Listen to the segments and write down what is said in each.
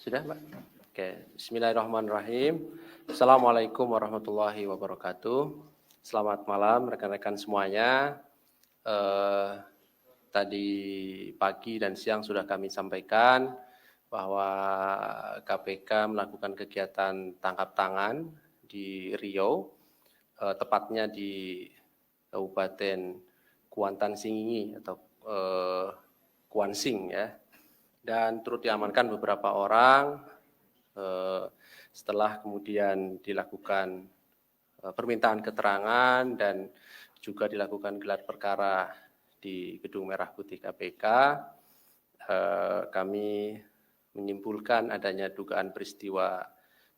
Sudah, Mbak? Oke, Bismillahirrahmanirrahim. Assalamualaikum warahmatullahi wabarakatuh. Selamat malam rekan-rekan semuanya. Tadi pagi dan siang sudah kami sampaikan bahwa KPK melakukan kegiatan tangkap tangan di Riau, tepatnya di Kabupaten Kuantan Singingi atau Kuansing ya, dan turut diamankan beberapa orang setelah kemudian dilakukan permintaan keterangan dan juga dilakukan gelar perkara di Gedung Merah Putih KPK. Kami menyimpulkan adanya dugaan peristiwa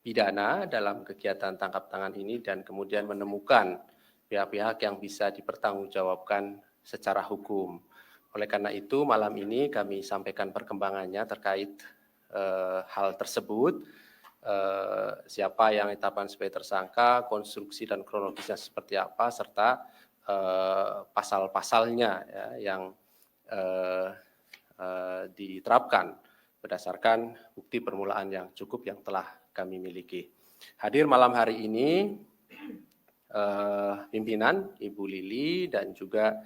pidana dalam kegiatan tangkap tangan ini dan kemudian menemukan pihak-pihak yang bisa dipertanggungjawabkan secara hukum. Oleh karena itu malam ini kami sampaikan perkembangannya terkait hal tersebut, siapa yang ditetapkan sebagai tersangka, konstruksi dan kronologisnya seperti apa, serta pasal-pasalnya ya, yang diterapkan berdasarkan bukti permulaan yang cukup yang telah kami miliki. Hadir malam hari ini pimpinan Ibu Lili dan juga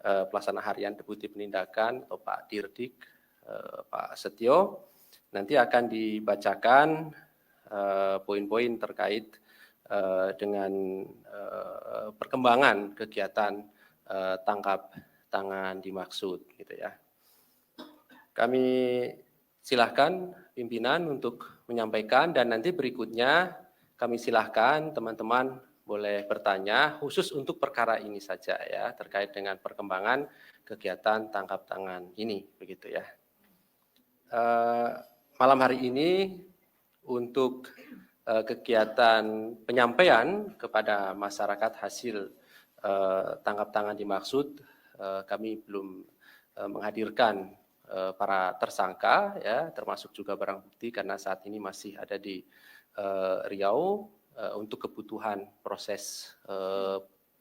pelaksana harian Deputi Penindakan atau Pak Dirdik, Pak Setio. Nanti akan dibacakan poin-poin terkait dengan perkembangan kegiatan tangkap tangan dimaksud, gitu ya. Kami silahkan pimpinan untuk menyampaikan dan nanti berikutnya kami silahkan teman-teman boleh bertanya khusus untuk perkara ini saja ya, terkait dengan perkembangan kegiatan tangkap tangan ini, begitu ya. Malam hari ini untuk kegiatan penyampaian kepada masyarakat hasil tangkap tangan dimaksud, kami belum menghadirkan para tersangka ya, termasuk juga barang bukti karena saat ini masih ada di Riau untuk kebutuhan proses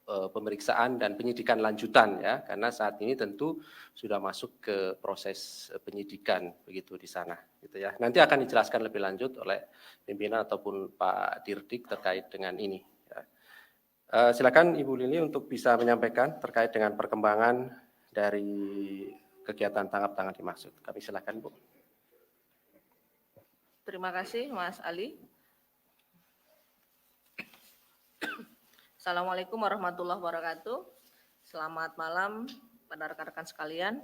pemeriksaan dan penyidikan lanjutan ya, karena saat ini tentu sudah masuk ke proses penyidikan begitu di sana gitu ya. Nanti akan dijelaskan lebih lanjut oleh pimpinan ataupun Pak Dirdik terkait dengan ini ya. Silakan Ibu Lili untuk bisa menyampaikan terkait dengan perkembangan dari kegiatan tangkap tangan dimaksud. Kami silakan, Bu. Terima kasih Mas Ali. Assalamualaikum warahmatullahi wabarakatuh. Selamat malam pada rekan-rekan sekalian.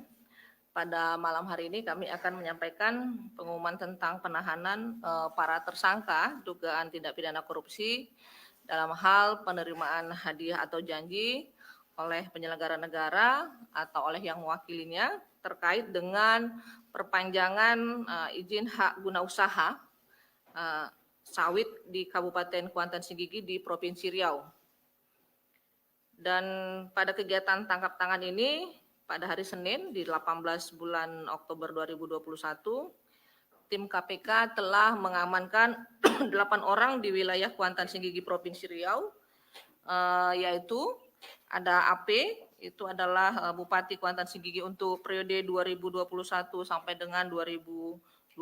Pada malam hari ini kami akan menyampaikan pengumuman tentang penahanan para tersangka dugaan tindak pidana korupsi dalam hal penerimaan hadiah atau janji oleh penyelenggara negara atau oleh yang mewakilinya terkait dengan perpanjangan izin hak guna usaha sawit di Kabupaten Kuantan Singgigi di Provinsi Riau. Dan pada kegiatan tangkap tangan ini pada hari Senin di 18 bulan Oktober 2021, tim KPK telah mengamankan 8 orang di wilayah Kuantan Singgigi Provinsi Riau, yaitu ada AP, itu adalah Bupati Kuantan Singgigi untuk periode 2021 sampai dengan 2026.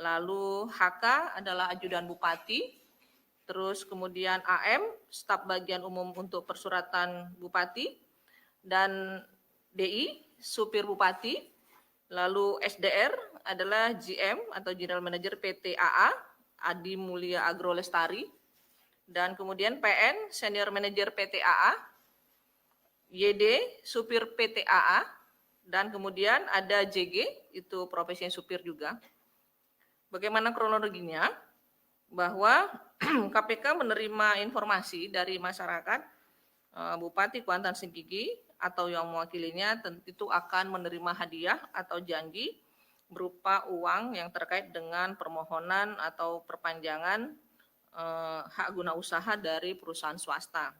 Lalu HK adalah ajudan Bupati. Terus kemudian AM, staf bagian umum untuk persuratan Bupati, dan DI, supir Bupati. Lalu SDR adalah GM atau General Manager PT AA, Adi Mulia Agro Lestari. Dan kemudian PN, Senior Manager PT AA, YD, supir PT AA, dan kemudian ada JG, itu profesi supir juga. Bagaimana kronologinya? Bahwa KPK menerima informasi dari masyarakat Bupati Kuantan Singgigi atau yang mewakilinya tentu akan menerima hadiah atau janji berupa uang yang terkait dengan permohonan atau perpanjangan hak guna usaha dari perusahaan swasta.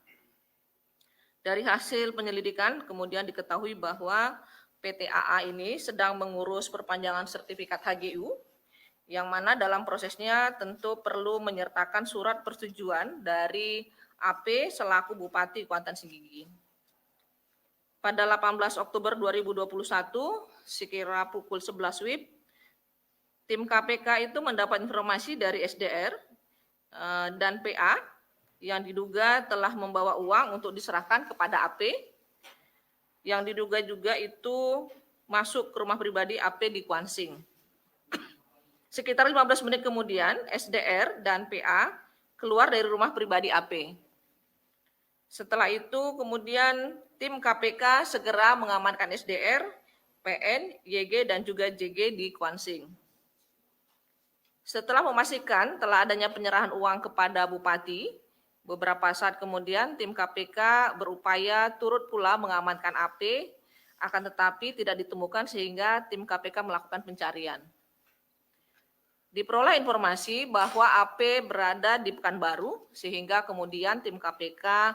Dari hasil penyelidikan kemudian diketahui bahwa PT AA ini sedang mengurus perpanjangan sertifikat HGU, yang mana dalam prosesnya tentu perlu menyertakan surat persetujuan dari AP selaku Bupati Kuantan Singgigi. Pada 18 Oktober 2021, sekira pukul 11 WIB, tim KPK itu mendapat informasi dari SDR dan PA yang diduga telah membawa uang untuk diserahkan kepada AP, yang diduga juga itu masuk ke rumah pribadi AP di Kuansing. Sekitar 15 menit kemudian, SDR dan PA keluar dari rumah pribadi AP. Setelah itu kemudian tim KPK segera mengamankan SDR, PN, YG, dan juga JG di Kuansing. Setelah memastikan telah adanya penyerahan uang kepada Bupati, beberapa saat kemudian tim KPK berupaya turut pula mengamankan AP, akan tetapi tidak ditemukan sehingga tim KPK melakukan pencarian. Diperoleh informasi bahwa AP berada di Pekanbaru, sehingga kemudian tim KPK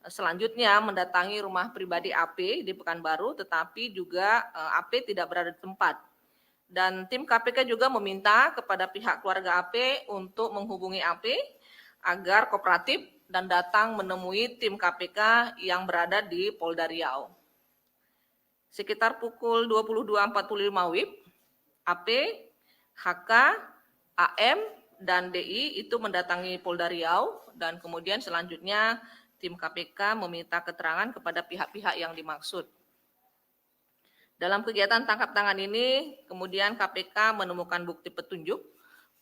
selanjutnya mendatangi rumah pribadi AP di Pekanbaru, tetapi juga AP tidak berada di tempat. Dan tim KPK juga meminta kepada pihak keluarga AP untuk menghubungi AP agar kooperatif dan datang menemui tim KPK yang berada di Polda Riau. Sekitar pukul 22.45 WIB, AP, HK, AM, dan DI itu mendatangi Polda Riau, dan kemudian selanjutnya tim KPK meminta keterangan kepada pihak-pihak yang dimaksud. Dalam kegiatan tangkap tangan ini, kemudian KPK menemukan bukti petunjuk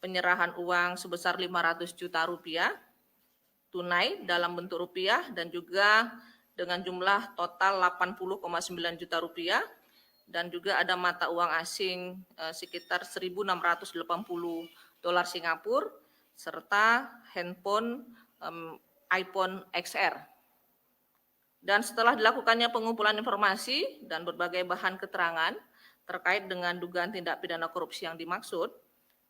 penyerahan uang sebesar 500 juta rupiah tunai dalam bentuk rupiah dan juga dengan jumlah total 80,9 juta rupiah, dan juga ada mata uang asing sekitar 1.680 dolar Singapura serta handphone iPhone XR. Dan setelah dilakukannya pengumpulan informasi dan berbagai bahan keterangan terkait dengan dugaan tindak pidana korupsi yang dimaksud,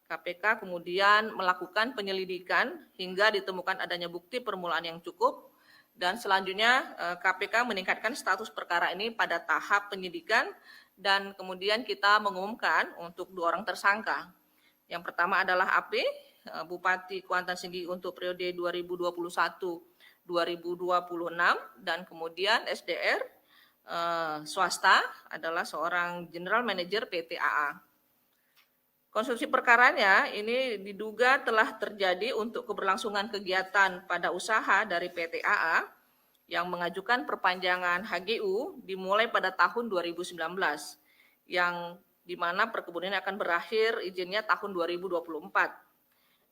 KPK kemudian melakukan penyelidikan hingga ditemukan adanya bukti permulaan yang cukup, dan selanjutnya KPK meningkatkan status perkara ini pada tahap penyidikan, dan kemudian kita mengumumkan untuk 2 orang tersangka. Yang pertama adalah AP, Bupati Kuantan Senggigi untuk periode 2021-2026, dan kemudian SDR swasta adalah seorang General Manager PT AA. Konstruksi perkaranya ini diduga telah terjadi untuk keberlangsungan kegiatan pada usaha dari PT AA yang mengajukan perpanjangan HGU dimulai pada tahun 2019, yang di mana perkebunan akan berakhir izinnya tahun 2024.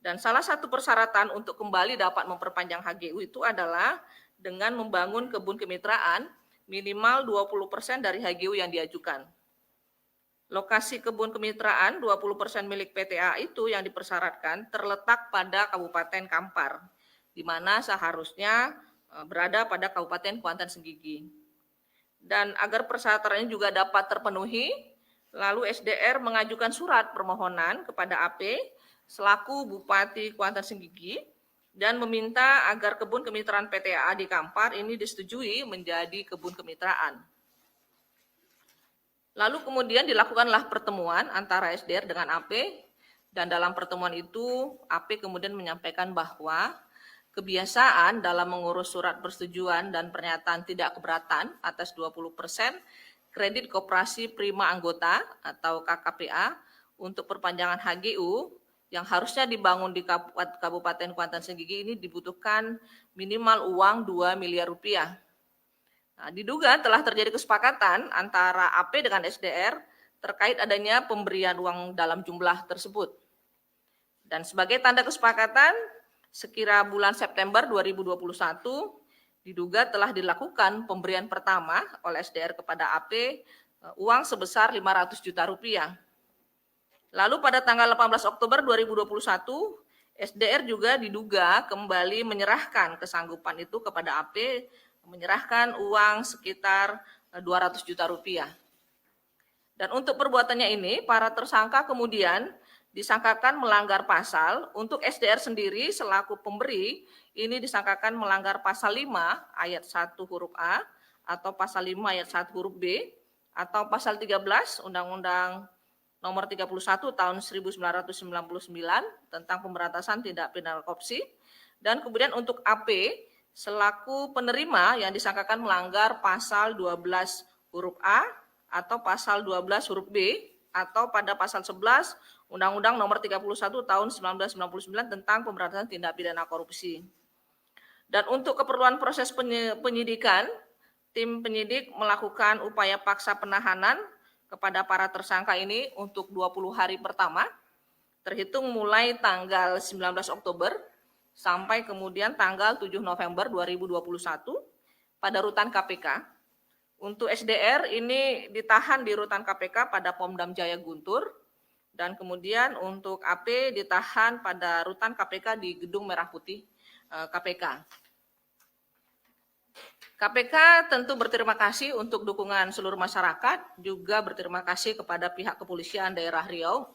Dan salah satu persyaratan untuk kembali dapat memperpanjang HGU itu adalah dengan membangun kebun kemitraan minimal 20% dari HGU yang diajukan. Lokasi kebun kemitraan 20% milik PTA itu yang dipersyaratkan terletak pada Kabupaten Kampar, di mana seharusnya berada pada Kabupaten Kuantan Senggigi. Dan agar persyaratan ini juga dapat terpenuhi, lalu SDR mengajukan surat permohonan kepada AP selaku Bupati Kuantan Senggigi dan meminta agar kebun kemitraan PTA di Kampar ini disetujui menjadi kebun kemitraan. Lalu kemudian dilakukanlah pertemuan antara SDR dengan AP, dan dalam pertemuan itu AP kemudian menyampaikan bahwa kebiasaan dalam mengurus surat persetujuan dan pernyataan tidak keberatan atas 20% kredit koperasi prima anggota atau KKPA untuk perpanjangan HGU yang harusnya dibangun di Kabupaten Kuantan Senggigi ini dibutuhkan minimal uang 2 miliar rupiah. Nah, diduga telah terjadi kesepakatan antara AP dengan SDR terkait adanya pemberian uang dalam jumlah tersebut. Dan sebagai tanda kesepakatan, sekira bulan September 2021, diduga telah dilakukan pemberian pertama oleh SDR kepada AP uang sebesar 500 juta rupiah. Lalu pada tanggal 18 Oktober 2021, SDR juga diduga kembali menyerahkan kesanggupan itu kepada AP, menyerahkan uang sekitar 200 juta rupiah. Dan untuk perbuatannya ini, para tersangka kemudian disangkakan melanggar pasal. Untuk SDR sendiri selaku pemberi, ini disangkakan melanggar pasal 5 ayat 1 huruf A, atau pasal 5 ayat 1 huruf B, atau pasal 13 Undang-Undang Nomor 31 Tahun 1999 tentang pemberantasan tindak pidana korupsi. Dan kemudian untuk AP selaku penerima yang disangkakan melanggar pasal 12 huruf A atau pasal 12 huruf B atau pada pasal 11 Undang-Undang Nomor 31 Tahun 1999 tentang Pemberantasan Tindak Pidana Korupsi. Dan untuk keperluan proses penyidikan, tim penyidik melakukan upaya paksa penahanan kepada para tersangka ini untuk 20 hari pertama, terhitung mulai tanggal 19 Oktober sampai kemudian tanggal 7 November 2021 pada rutan KPK. Untuk SDR ini ditahan di rutan KPK pada Pomdam Jaya Guntur, dan kemudian untuk AP ditahan pada rutan KPK di Gedung Merah Putih KPK. KPK tentu berterima kasih untuk dukungan seluruh masyarakat, juga berterima kasih kepada pihak kepolisian daerah Riau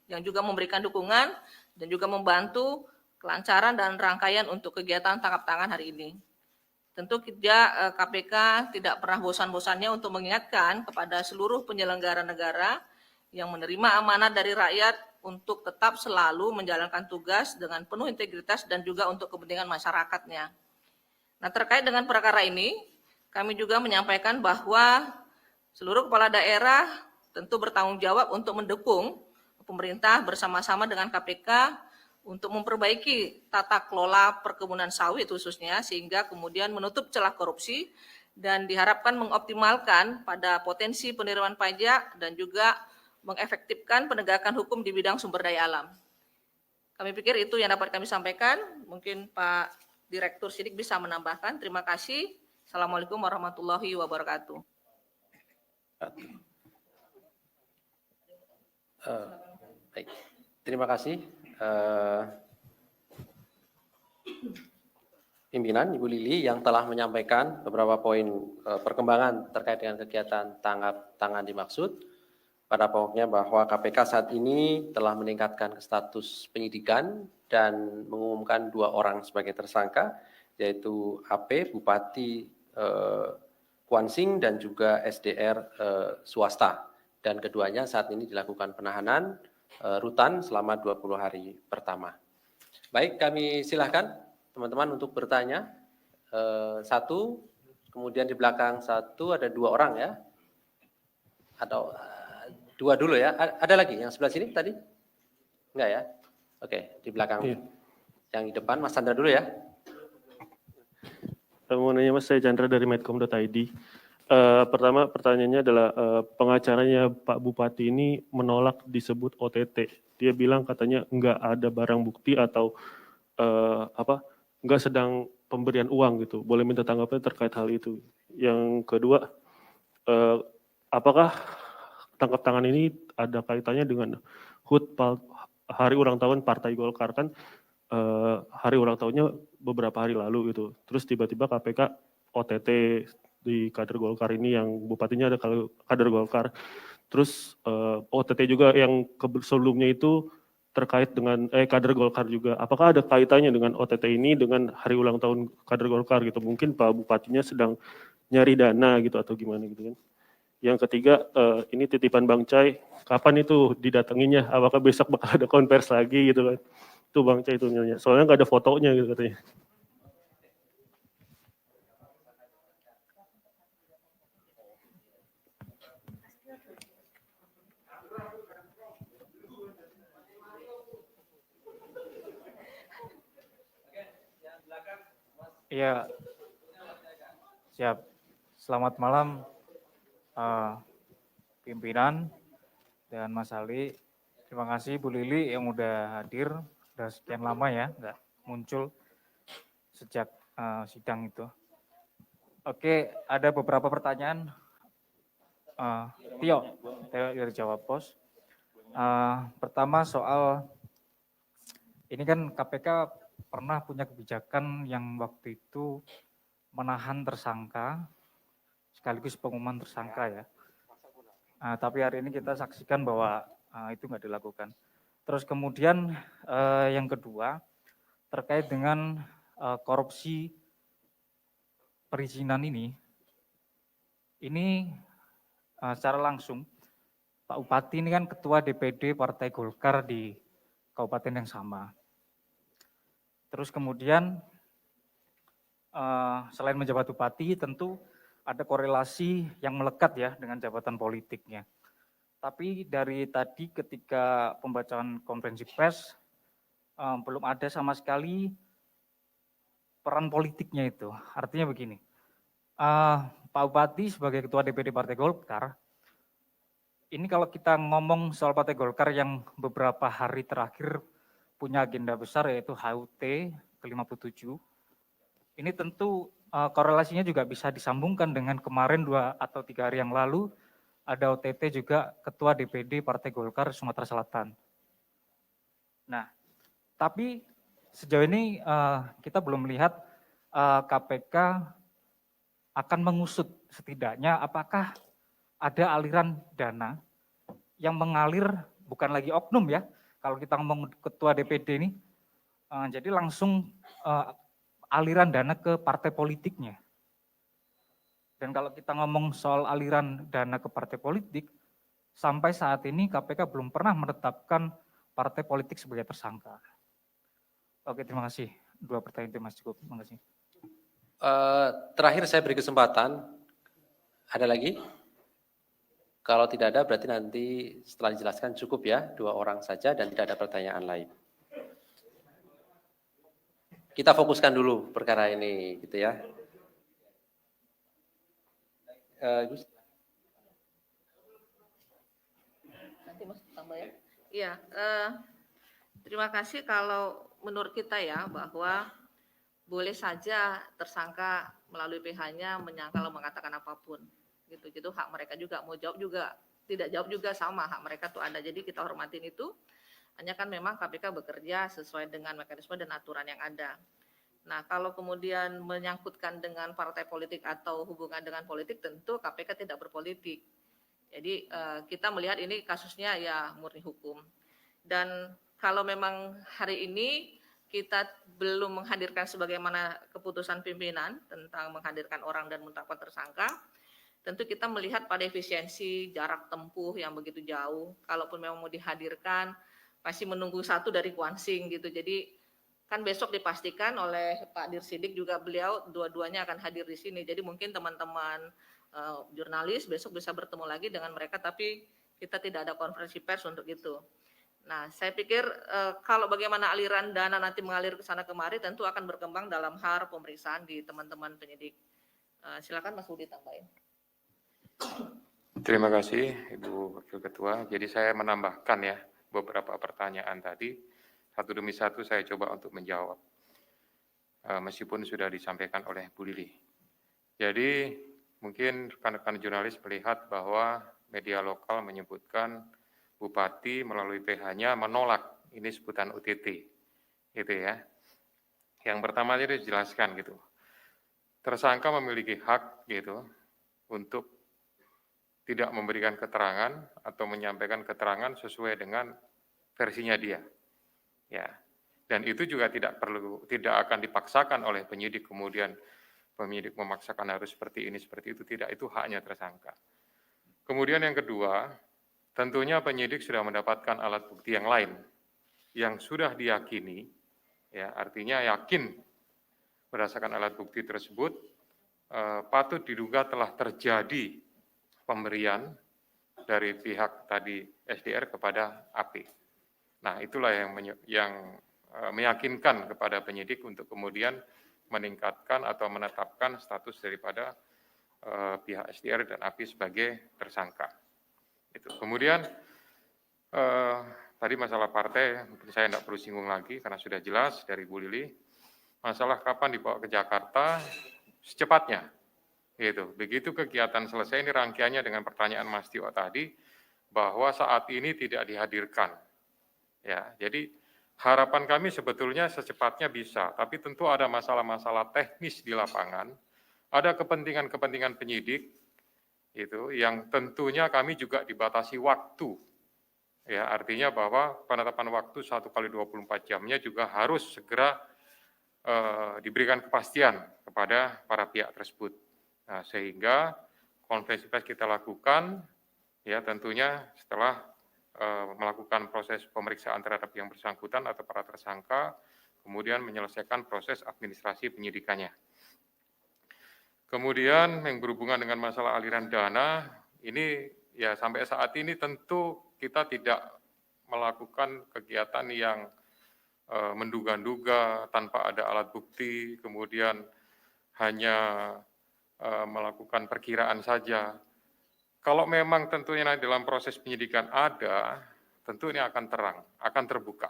yang juga memberikan dukungan dan juga membantu kelancaran dan rangkaian untuk kegiatan tangkap tangan hari ini. Tentu KPK tidak pernah bosan-bosannya untuk mengingatkan kepada seluruh penyelenggara negara yang menerima amanat dari rakyat untuk tetap selalu menjalankan tugas dengan penuh integritas dan juga untuk kepentingan masyarakatnya. Nah, terkait dengan perkara ini, kami juga menyampaikan bahwa seluruh kepala daerah tentu bertanggung jawab untuk mendukung pemerintah bersama-sama dengan KPK untuk memperbaiki tata kelola perkebunan sawit khususnya, sehingga kemudian menutup celah korupsi dan diharapkan mengoptimalkan pada potensi penerimaan pajak dan juga mengefektifkan penegakan hukum di bidang sumber daya alam. Kami pikir itu yang dapat kami sampaikan. Mungkin Pak Direktur Sidik bisa menambahkan. Terima kasih. Assalamualaikum warahmatullahi wabarakatuh. Baik, terima kasih pimpinan Ibu Lili yang telah menyampaikan beberapa poin perkembangan terkait dengan kegiatan tangkap tangan dimaksud. Pada pokoknya bahwa KPK saat ini telah meningkatkan status penyidikan dan mengumumkan 2 orang sebagai tersangka, yaitu AP, Bupati Kuansing, dan juga SDR swasta. Dan keduanya saat ini dilakukan penahanan rutan selama 20 hari pertama. Baik, kami silahkan teman-teman untuk bertanya. 1, kemudian di belakang 1 ada 2 orang ya. Atau 2 dulu ya. Ada lagi yang sebelah sini tadi? Enggak ya? Oke, di belakang. Iya. Yang di depan, Mas Chandra dulu ya. Mau nanya Mas, saya Chandra dari medcom.id. Pertama pertanyaannya adalah pengacaranya Pak Bupati ini menolak disebut OTT. Dia bilang katanya enggak ada barang bukti atau enggak sedang pemberian uang gitu. Boleh minta tanggapan terkait hal itu. Yang kedua, apakah tangkap tangan ini ada kaitannya dengan HUT hari ulang tahun Partai Golkar? Kan hari ulang tahunnya beberapa hari lalu gitu. Terus tiba-tiba KPK OTT di kader Golkar ini yang bupatinya ada kader Golkar. Terus OTT juga yang sebelumnya itu terkait dengan kader Golkar juga. Apakah ada kaitannya dengan OTT ini dengan hari ulang tahun kader Golkar gitu? Mungkin Pak Bupatinya sedang nyari dana gitu atau gimana gitu kan. Yang ketiga, ini titipan Bang Cai, kapan itu didatanginya? Apakah besok bakal ada konvers lagi gitu kan? Itu Bang Cai itu nanya. Soalnya nggak ada fotonya gitu katanya. Iya, siap. Selamat malam pimpinan dan Mas Ali. Terima kasih Bu Lili yang udah hadir, udah sekian lama ya, nggak muncul sejak sidang itu. Oke, ada beberapa pertanyaan. Tio dari Jawa Pos. Pertama soal, ini kan KPK pernah punya kebijakan yang waktu itu menahan tersangka, sekaligus pengumuman tersangka ya. Tapi hari ini kita saksikan bahwa itu nggak dilakukan. Terus kemudian yang kedua, terkait dengan korupsi perizinan ini secara langsung Pak Bupati ini kan ketua DPD Partai Golkar di kabupaten yang sama. Terus kemudian selain menjabat bupati tentu ada korelasi yang melekat ya dengan jabatan politiknya. Tapi dari tadi ketika pembacaan konferensi pers, belum ada sama sekali peran politiknya itu. Artinya begini, Pak Bupati sebagai Ketua DPD Partai Golkar, ini kalau kita ngomong soal Partai Golkar yang beberapa hari terakhir punya agenda besar yaitu HUT ke-57, ini tentu korelasinya juga bisa disambungkan dengan kemarin 2 atau 3 hari yang lalu ada OTT juga Ketua DPD Partai Golkar Sumatera Selatan. Nah, tapi sejauh ini kita belum melihat KPK akan mengusut setidaknya apakah ada aliran dana yang mengalir, bukan lagi oknum ya, kalau kita ngomong Ketua DPD ini, jadi langsung aliran dana ke partai politiknya. Dan kalau kita ngomong soal aliran dana ke partai politik, sampai saat ini KPK belum pernah menetapkan partai politik sebagai tersangka. Oke, terima kasih. 2 pertanyaan itu Mas cukup. Terima kasih. Terakhir saya beri kesempatan. Ada lagi? Kalau tidak ada berarti nanti setelah dijelaskan cukup ya, 2 orang saja dan tidak ada pertanyaan lain. Kita fokuskan dulu perkara ini gitu ya. Gus. Nanti Mas tambah ya. Iya, terima kasih. Kalau menurut kita ya bahwa boleh saja tersangka melalui PH-nya menyangkal atau mengatakan apapun, gitu hak mereka juga. Mau jawab juga, tidak jawab juga sama, hak mereka tuh ada. Jadi kita hormatin itu. Hanya kan memang KPK bekerja sesuai dengan mekanisme dan aturan yang ada. Nah, kalau kemudian menyangkutkan dengan partai politik atau hubungan dengan politik, tentu KPK tidak berpolitik. Jadi kita melihat ini kasusnya ya murni hukum. Dan kalau memang hari ini kita belum menghadirkan sebagaimana keputusan pimpinan tentang menghadirkan orang dan menetapkan tersangka, tentu kita melihat pada efisiensi jarak tempuh yang begitu jauh. Kalaupun memang mau dihadirkan, pasti menunggu satu dari Kuansing gitu. Jadi kan besok dipastikan oleh Pak Dirsidik juga beliau dua-duanya akan hadir di sini. Jadi mungkin teman-teman jurnalis besok bisa bertemu lagi dengan mereka, tapi kita tidak ada konferensi pers untuk itu. Nah, saya pikir kalau bagaimana aliran dana nanti mengalir ke sana kemari tentu akan berkembang dalam hal pemeriksaan di teman-teman penyidik. Silakan Mas Budi tambahin. Terima kasih Ibu Wakil Ketua. Jadi saya menambahkan ya beberapa pertanyaan tadi. Satu demi satu saya coba untuk menjawab. Meskipun sudah disampaikan oleh Bu Lili. Jadi mungkin rekan-rekan jurnalis melihat bahwa media lokal menyebutkan Bupati melalui PH-nya menolak, ini sebutan OTT, gitu ya. Yang pertama tadi dijelaskan gitu, tersangka memiliki hak gitu untuk tidak memberikan keterangan atau menyampaikan keterangan sesuai dengan versinya dia. Ya, dan itu juga tidak akan dipaksakan oleh penyidik kemudian penyidik memaksakan harus seperti ini seperti itu, tidak, itu haknya tersangka. Kemudian yang kedua, tentunya penyidik sudah mendapatkan alat bukti yang lain yang sudah diyakini, ya artinya yakin berdasarkan alat bukti tersebut patut diduga telah terjadi pemberian dari pihak tadi SDR kepada AP. Nah, itulah yang meyakinkan kepada penyidik untuk kemudian meningkatkan atau menetapkan status daripada pihak SDR dan API sebagai tersangka. Itu. Kemudian tadi masalah partai, mungkin saya tidak perlu singgung lagi karena sudah jelas dari Bu Lili. Masalah kapan dibawa ke Jakarta, secepatnya. Gitu. Begitu kegiatan selesai, ini rangkaiannya dengan pertanyaan Mas Tio tadi, bahwa saat ini tidak dihadirkan. Ya, jadi harapan kami sebetulnya secepatnya bisa, tapi tentu ada masalah-masalah teknis di lapangan, ada kepentingan-kepentingan penyidik, itu yang tentunya kami juga dibatasi waktu. Ya, artinya bahwa penetapan waktu 1 kali 24 jamnya juga harus segera diberikan kepastian kepada para pihak tersebut. Nah, sehingga konferensi pers kita lakukan, ya tentunya setelah melakukan proses pemeriksaan terhadap yang bersangkutan atau para tersangka, kemudian menyelesaikan proses administrasi penyidikannya. Kemudian yang berhubungan dengan masalah aliran dana, ini ya sampai saat ini tentu kita tidak melakukan kegiatan yang menduga-duga tanpa ada alat bukti, kemudian hanya melakukan perkiraan saja. Kalau memang tentunya dalam proses penyidikan ada, tentu ini akan terang, akan terbuka.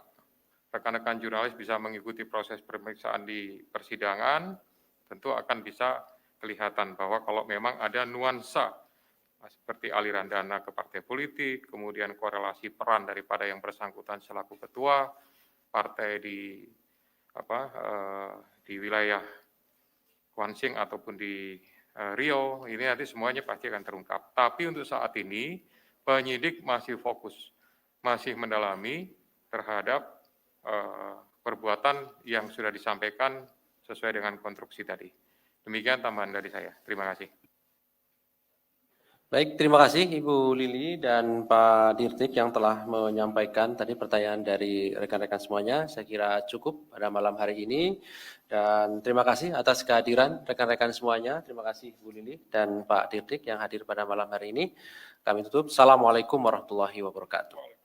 Rekan-rekan jurnalis bisa mengikuti proses pemeriksaan di persidangan, tentu akan bisa kelihatan bahwa kalau memang ada nuansa seperti aliran dana ke partai politik, kemudian korelasi peran daripada yang bersangkutan selaku ketua partai di wilayah Kuansing ataupun di Riau, ini nanti semuanya pasti akan terungkap. Tapi untuk saat ini penyidik masih fokus, masih mendalami terhadap perbuatan yang sudah disampaikan sesuai dengan konstruksi tadi. Demikian tambahan dari saya. Terima kasih. Baik, terima kasih Ibu Lili dan Pak Dirtik yang telah menyampaikan tadi pertanyaan dari rekan-rekan semuanya. Saya kira cukup pada malam hari ini. Dan terima kasih atas kehadiran rekan-rekan semuanya. Terima kasih Ibu Lili dan Pak Dirtik yang hadir pada malam hari ini. Kami tutup. Assalamualaikum warahmatullahi wabarakatuh.